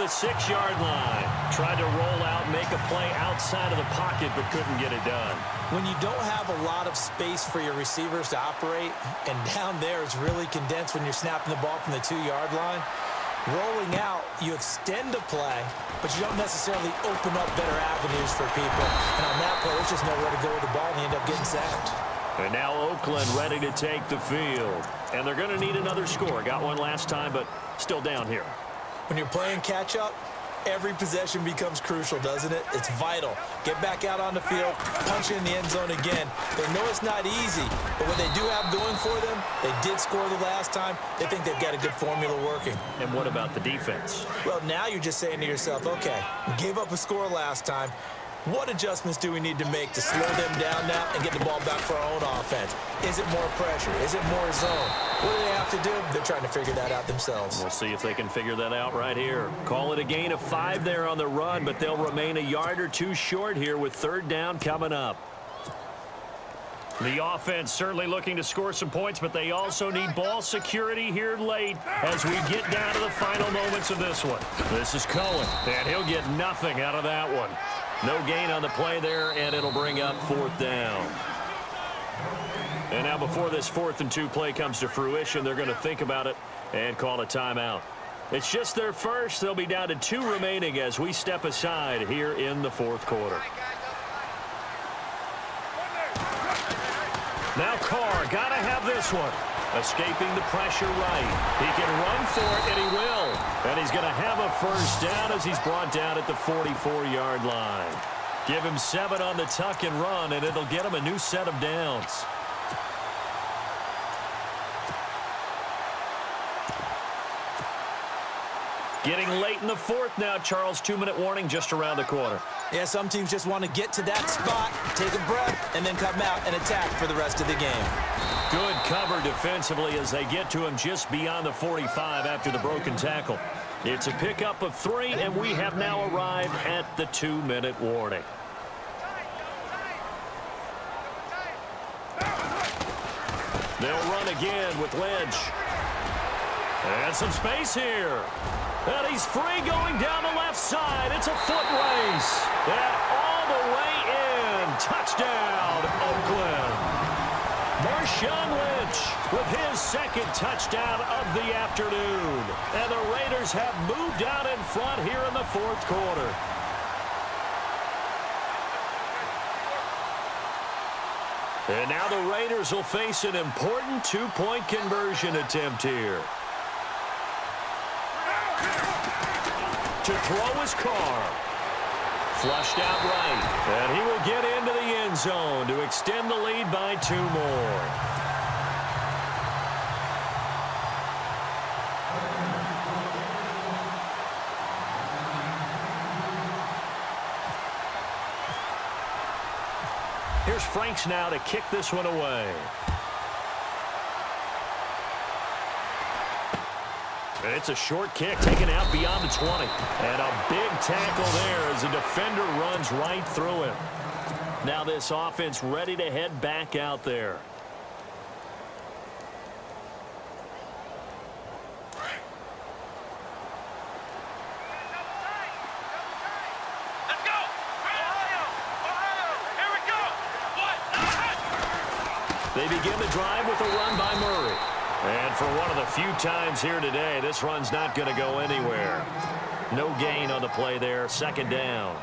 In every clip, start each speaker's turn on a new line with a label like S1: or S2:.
S1: the 6-yard line. Tried to roll out, make a play outside of the pocket, but couldn't get it done.
S2: When you don't have a lot of space for your receivers to operate, and down there is really condensed when you're snapping the ball from the 2-yard line, rolling out, you extend the play, but you don't necessarily open up better avenues for people. And on that play, there's just nowhere to go with the ball, and you end up getting sacked.
S1: And now Oakland ready to take the field. And they're going to need another score. Got one last time, but still down here.
S2: When you're playing catch-up, every possession becomes crucial, doesn't it? It's vital. Get back out on the field, punch in the end zone again. They know it's not easy, but what they do have going for them, they did score the last time. They think they've got a good formula working.
S1: And what about the defense?
S2: Well, now you're just saying to yourself, okay, we gave up a score last time. What adjustments do we need to make to slow them down now and get the ball back for our own offense? Is it more pressure? Is it more zone? What do they have to do? They're trying to figure that out themselves.
S1: We'll see if they can figure that out right here. Call it a gain of 5 there on the run, but they'll remain a yard or two short here with 3rd down coming up. The offense certainly looking to score some points, but they also need ball security here late as we get down to the final moments of this one. This is Cohen, and he'll get nothing out of that one. No gain on the play there, and it'll bring up 4th down. And now before this 4th and 2 play comes to fruition, they're going to think about it and call a timeout. It's just their first. They'll be down to 2 remaining as we step aside here in the 4th quarter. Now Carr, got to have this one. Escaping the pressure right. He can run for it, and he will. And he's going to have a 1st down as he's brought down at the 44-yard line. Give him 7 on the tuck and run, and it'll get him a new set of downs. Getting late in the 4th now, Charles. 2-minute warning just around the corner.
S2: Yeah, some teams just want to get to that spot, take a breath, and then come out and attack for the rest of the game.
S1: Good cover defensively as they get to him just beyond the 45 after the broken tackle. It's a pickup of 3, and we have now arrived at the 2-minute warning. They'll run again with Lynch. And some space here. And he's free going down the left side. It's a foot race. And all the way in. Touchdown, Oakland. Marshawn Lynch with his 2nd touchdown of the afternoon. And the Raiders have moved out in front here in the 4th quarter. And now the Raiders will face an important 2-point conversion attempt here. To throw his Carr. Flushed out right. And he will get into the end zone to extend the lead by 2 more. Here's Franks now to kick this one away. It's a short kick taken out beyond the 20. And a big tackle there as the defender runs right through him. Now this offense ready to head back out there.
S3: Let's go! Ohio! Here we go!
S1: They begin the drive with a run by Murray. And for one of the few times here today, this run's not going to go anywhere. No gain on the play there. 2nd down.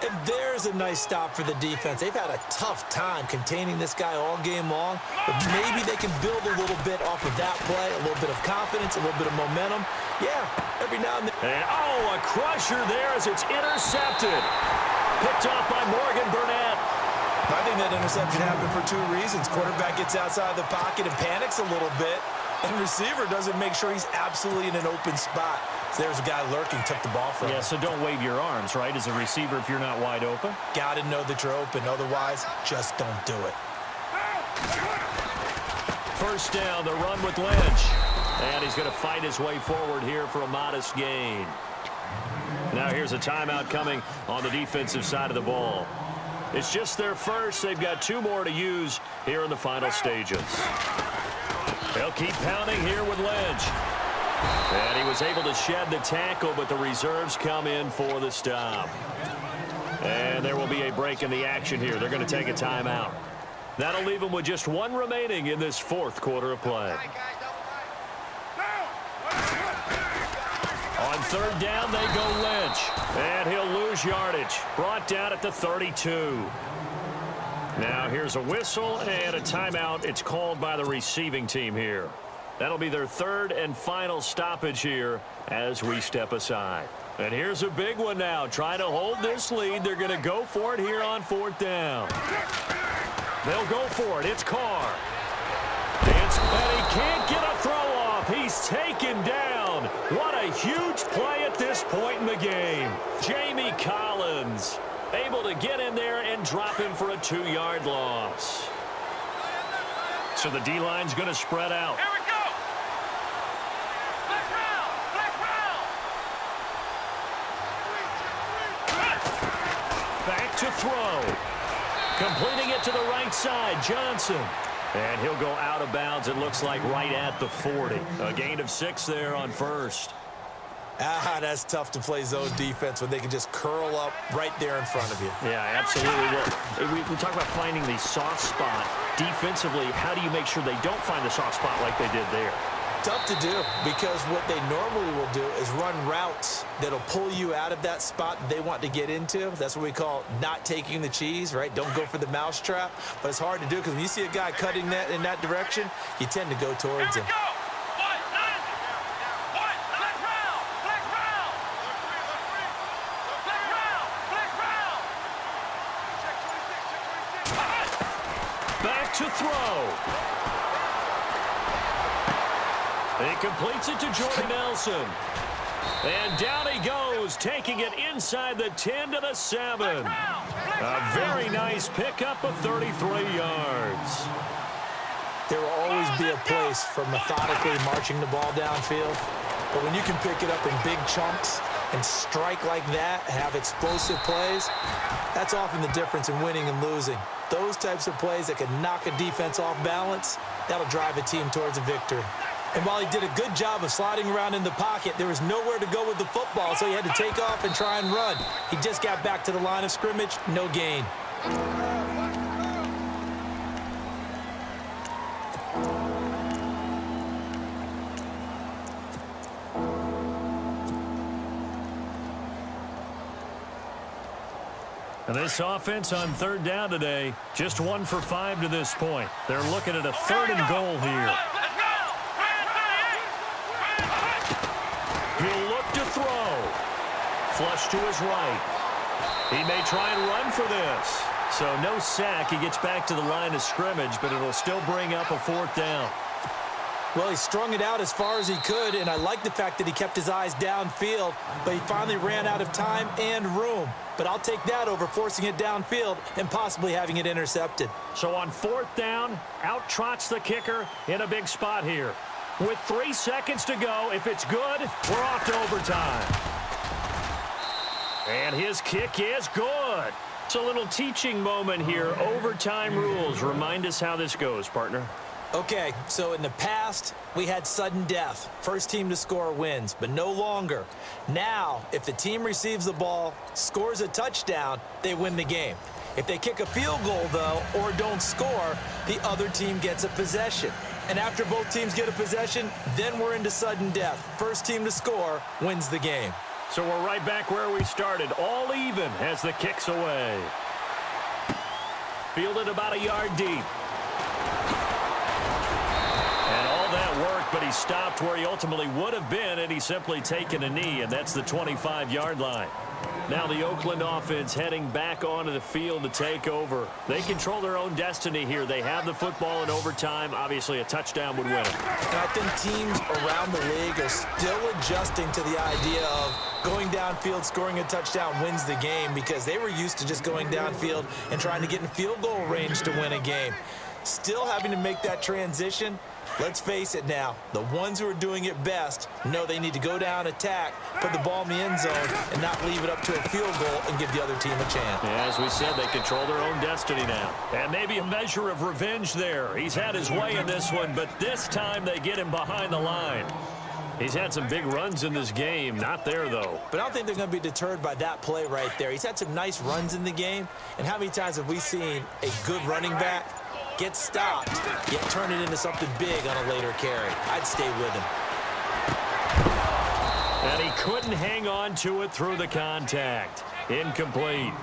S2: And there's a nice stop for the defense. They've had a tough time containing this guy all game long, but maybe they can build a little bit off of that play, a little bit of confidence, a little bit of momentum. Yeah, every now and then.
S1: And, oh, a crusher there as it's intercepted. Picked off by Morgan Burnett.
S2: I think that interception happened for 2 reasons. Quarterback gets outside the pocket and panics a little bit, and receiver doesn't make sure he's absolutely in an open spot. So there's a guy lurking, took the ball from him.
S1: Yeah, so don't wave your arms, right, as a receiver if you're not wide open.
S2: Got to know that you're open. Otherwise, just don't do it.
S1: 1st down, the run with Lynch. And he's going to fight his way forward here for a modest gain. Now here's a timeout coming on the defensive side of the ball. It's just their first. They've got 2 more to use here in the final stages. They'll keep pounding here with Lynch. And he was able to shed the tackle, but the reserves come in for the stop. And there will be a break in the action here. They're going to take a timeout. That'll leave them with just one remaining in this fourth quarter of play. On third down, they go Lynch. And he'll lose yardage. Brought down at the 32. Now here's a whistle and a timeout. It's called by the receiving team here. That'll be their third and final stoppage here as we step aside. And here's a big one now. Trying to hold this lead. They're going to go for it here on fourth down. They'll go for it. It's Carr. And he can't get a throw off. He's taken down. What a huge play at this point in the game. Jamie Collins able to get in there and drop him for a 2-yard loss. So the D-line's going to spread out.
S3: Here we go. Flex round.
S1: Back to throw. Completing it to the right side, Johnson. And he'll go out of bounds, it looks like, right at the 40. A gain of 6 there on first.
S2: That's tough to play zone defense when they can just curl up right there in front of you.
S1: Yeah, absolutely. Well, we talk about finding the soft spot. Defensively, how do you make sure they don't find the soft spot like they did there?
S2: Tough to do, because what they normally will do is run routes that'll pull you out of that spot they want to get into. That's what we call not taking the cheese, right? Don't go for the mousetrap. But it's hard to do because when you see a guy cutting that in that direction, you tend to go towards him.
S1: Back to throw. He completes it to Jordy Nelson. And down he goes, taking it inside the 10 to the 7. A very nice pickup of 33 yards.
S2: There will always be a place for methodically marching the ball downfield. But when you can pick it up in big chunks and strike like that, have explosive plays, that's often the difference in winning and losing. Those types of plays that can knock a defense off balance, that'll drive a team towards a victory. And while he did a good job of sliding around in the pocket, there was nowhere to go with the football, so he had to take off and try and run. He just got back to the line of scrimmage, no gain.
S1: And this offense on third down today, just 1 for 5 to this point. They're looking at a 3rd and goal here. He'll look to throw. Flush to his right. He may try and run for this. So no sack. He gets back to the line of scrimmage, but it'll still bring up a 4th down.
S2: Well, he strung it out as far as he could, and I like the fact that he kept his eyes downfield, but he finally ran out of time and room. But I'll take that over forcing it downfield and possibly having it intercepted.
S1: So on 4th down, out trots the kicker in a big spot here. With 3 seconds to go, if it's good, we're off to overtime. And his kick is good. It's a little teaching moment here. Overtime rules. Remind us how this goes, partner.
S2: Okay, so in the past, we had sudden death. First team to score wins, but no longer. Now, if the team receives the ball, scores a touchdown, they win the game. If they kick a field goal, though, or don't score, the other team gets a possession. And after both teams get a possession, then we're into sudden death. First team to score wins the game.
S1: So we're right back where we started, all even as the kick's away. Fielded about a yard deep. And all that worked, but he stopped where he ultimately would have been had he simply taken a knee, and that's the 25-yard line. Now the Oakland offense heading back onto the field to take over. They control their own destiny here. They have the football in overtime. Obviously, a touchdown would win it.
S2: And I think teams around the league are still adjusting to the idea of going downfield, scoring a touchdown wins the game, because they were used to just going downfield and trying to get in field goal range to win a game. Still having to make that transition. Let's face it now, the ones who are doing it best know they need to go down, attack, put the ball in the end zone, and not leave it up to a field goal and give the other team a chance.
S1: Yeah, as we said, they control their own destiny now. And maybe a measure of revenge there. He's had his way in this one, but this time they get him behind the line. He's had some big runs in this game. Not there, though.
S2: But I don't think they're going to be deterred by that play right there. He's had some nice runs in the game. And how many times have we seen a good running back get stopped, yet turn it into something big on a later carry? I'd stay with him.
S1: And he couldn't hang on to it through the contact. Incomplete.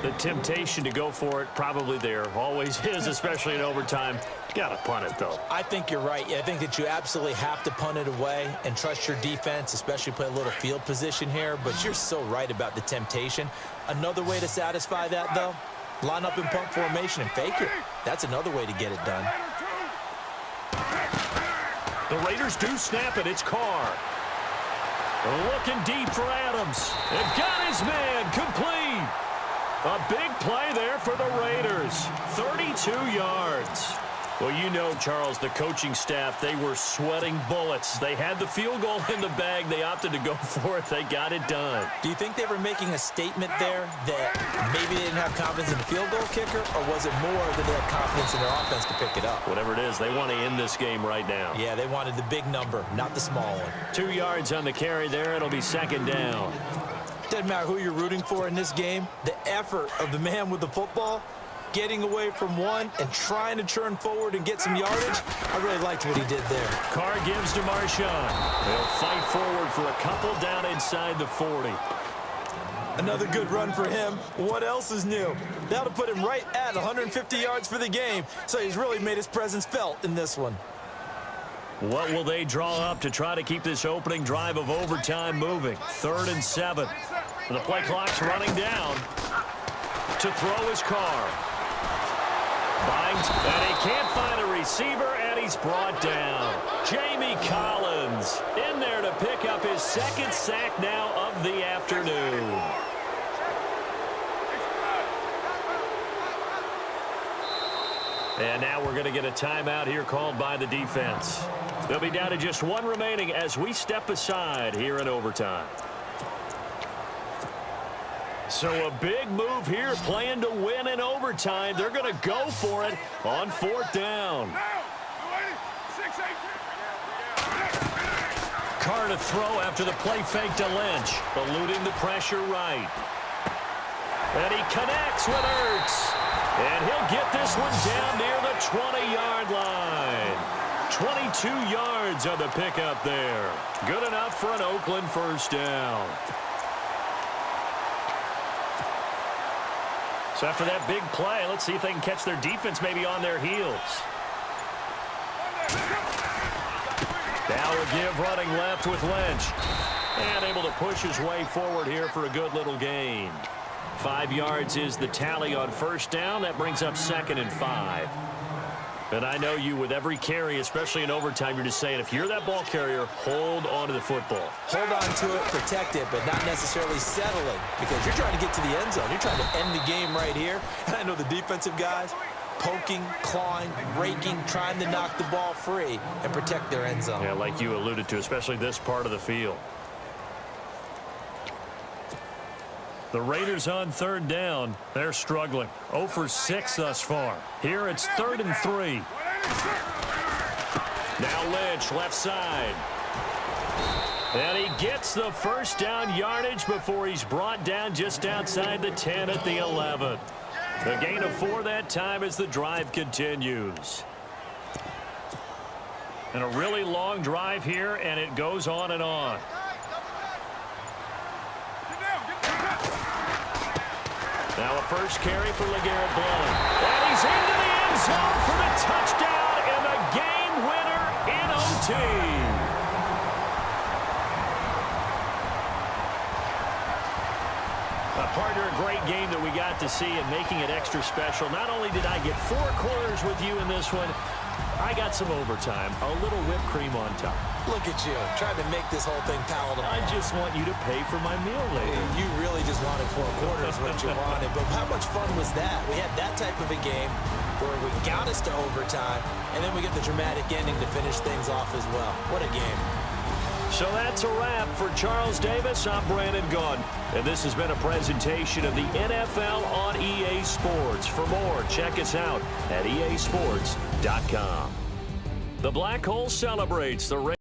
S1: The temptation to go for it probably there. Always is, especially in overtime. Got to punt it, though.
S2: I think you're right. I think that you absolutely have to punt it away and trust your defense, especially play a little field position here. But you're so right about the temptation. Another way to satisfy that, though, line up in punt formation and fake it. That's another way to get it done.
S1: The Raiders do snap it. It's Carr. Looking deep for Adams. And got his man complete. A big play there for the Raiders. 32 yards. Well, you know, Charles, the coaching staff, they were sweating bullets. They had the field goal in the bag. They opted to go for it. They got it done.
S2: Do you think they were making a statement there that maybe they didn't have confidence in the field goal kicker, or was it more that they had confidence in their offense to pick it up?
S1: Whatever it is, they want to end this game right now.
S2: Yeah, they wanted the big number, not the small one.
S1: 2 yards on the carry there. It'll be second down.
S2: Doesn't matter who you're rooting for in this game. The effort of the man with the football, getting away from one and trying to turn forward and get some yardage, I really liked what he did there.
S1: Carr gives to Marshawn. They'll fight forward for a couple down inside the 40.
S2: Another good run for him. What else is new? That'll put him right at 150 yards for the game, so he's really made his presence felt in this one.
S1: What will they draw up to try to keep this opening drive of overtime moving? 3rd and 7. The play clock's running down. To throw his Carr. Binds, and he can't find a receiver, and he's brought down. Jamie Collins in there to pick up his second sack now of the afternoon. And now we're going to get a timeout here called by the defense. They'll be down to just one remaining as we step aside here in overtime. So a big move here, playing to win in overtime. They're going to go for it on 4th down. Carr to throw after the play fake to Lynch, eluding the pressure right. And he connects with Ertz. And he'll get this one down near the 20-yard line. 22 yards on the pickup there. Good enough for an Oakland first down. So after that big play, let's see if they can catch their defense maybe on their heels. Now a give running left with Lynch. And able to push his way forward here for a good little gain. 5 yards is the tally on first down. That brings up 2nd and 5. And I know you, with every carry, especially in overtime, you're just saying, if you're that ball carrier, hold on to the football.
S2: Hold on to it, protect it, but not necessarily settling, because you're trying to get to the end zone. You're trying to end the game right here. And I know the defensive guys poking, clawing, raking, trying to knock the ball free and protect their end zone.
S1: Yeah, like you alluded to, especially this part of the field. The Raiders on 3rd down. They're struggling. 0 for 6 thus far. Here it's 3rd and 3. Now Lynch, left side. And he gets the first down yardage before he's brought down just outside the 10 at the 11. The gain of 4 that time as the drive continues. And a really long drive here, and it goes on and on. Now a first carry for LeGarrette Blount. And he's into the end zone for the touchdown and the game winner in OT. Partner, a great game that we got to see and making it extra special. Not only did I get 4 quarters with you in this one, I got some overtime, a little whipped cream on top.
S2: Look at you, trying to make this whole thing palatable.
S1: I just want you to pay for my meal later.
S2: You really just wanted 4 quarters what you wanted, but how much fun was that? We had that type of a game where we got us to overtime, and then we get the dramatic ending to finish things off as well. What a game.
S1: So that's a wrap for Charles Davis. I'm Brandon Gaudin, and this has been a presentation of the NFL on EA Sports. For more, check us out at easports.com. The Black Hole celebrates the